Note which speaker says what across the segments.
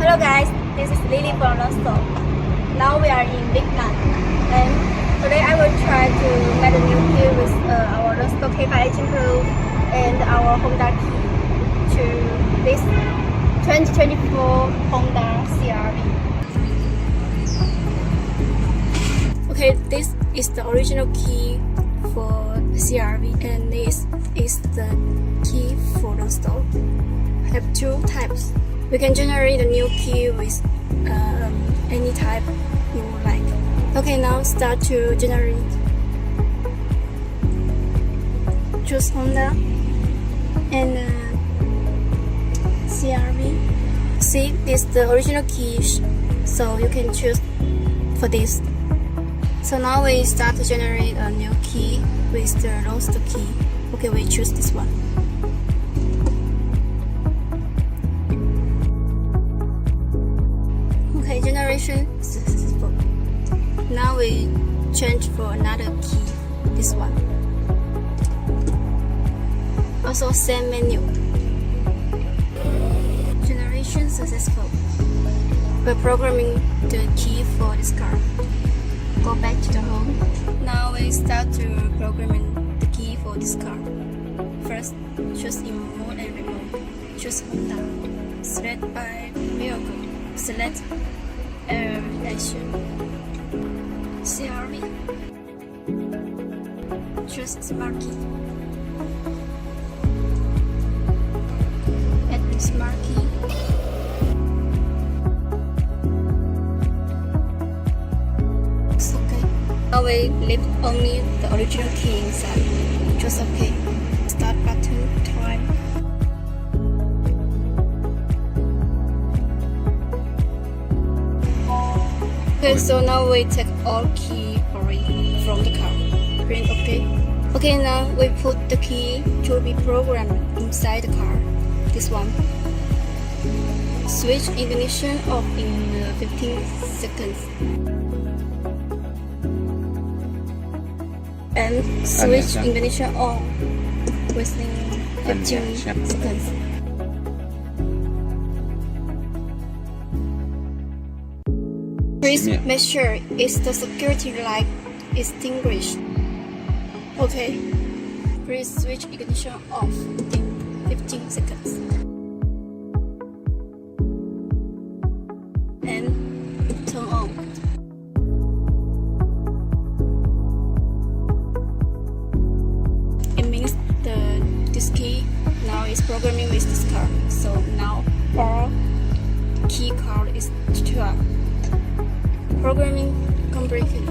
Speaker 1: Hello guys, this is Lily from Lonsdor. Now we are in Vietnam, and today I will try to make a new key with our Lonsdor K518 Pro and our Honda key to this 2024 Honda CRV. Okay, this is the original key for CRV, and this is the key for Lonsdor. Have two types. We can generate a new key with any type you like. Okay, now start to generate. Choose Honda and CRV. See, this is the original key, so you can choose for this. So now we start to generate a new key with the Lonsdor key. Okay, we choose this one. Okay, generation successful. Now we change for another key, this one. Also same menu. Generation successful. We're programming the key for this car. Go back to the home. Now we start to programming the key for this car. First, choose remote and remote. Choose Honda. Select by vehicle. Select Action. CRV. Choose Smart Key. Add the Smart Key. It's okay. Now we leave only the original key inside. Choose OK. Start button time. Okay, so now we take all key away from the car. Print OK. Okay, now we put the key to be programmed inside the car. This one. Switch ignition off in 15 seconds. And switch ignition on within 15 seconds. Please make sure it's the security light extinguished. Okay. Please switch ignition off in 15 seconds. And turn on. It means this key now is programming with this car. So now all key card is 12. Programming completed.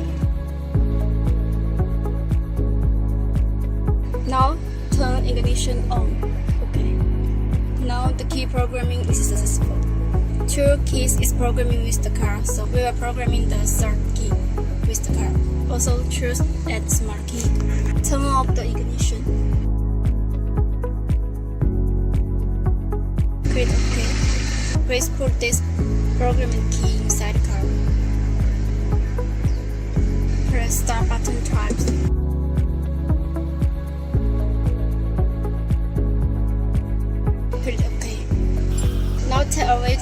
Speaker 1: Now turn ignition on. Okay. Now the key programming is successful. Two keys is programming with the car, so we are programming the third key with the car. Also choose Add Smart Key. Turn off the ignition. Click OK. Please put this programming key inside the car. Press start button twice. Click OK. Now take away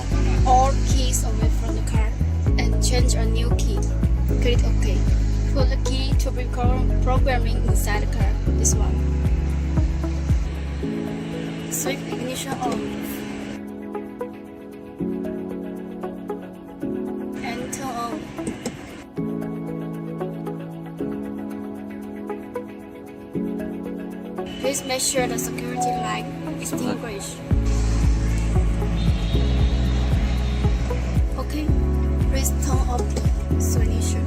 Speaker 1: all keys away from the car and change a new key. Click OK. Put the key to be programming inside the car. This one. Switch ignition on. And turn on. Please make sure the security light is extinguished. Okay, please turn off the ignition.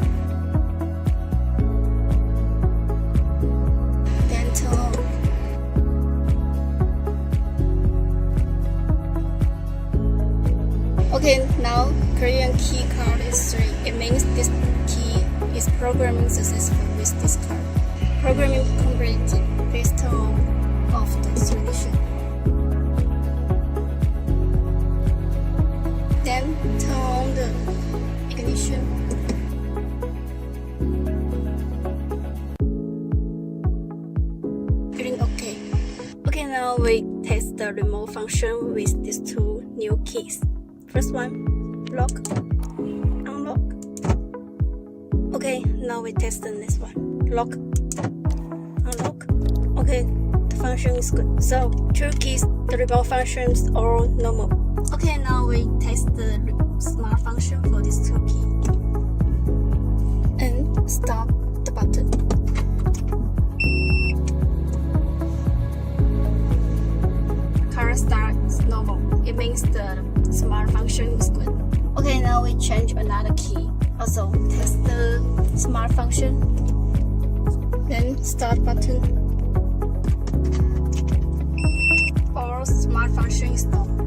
Speaker 1: Then turn on. Okay, now Korean key card is 3. It means this key is programming successful with this card. Programming completed. Please turn off the ignition. Then turn on the ignition. Click OK. Okay, now we test the remote function with these two new keys. First one, lock, unlock. Okay, now we test the next one. Lock, unlock. Okay, the function is good. So 2 keys, the remote functions are normal. Okay, now we test the smart function for these 2 keys. And stop the button. Car start is normal. It means the smart function is good. Okay, now we change another key. Also test the smart function. Then start button. All smart function is normal.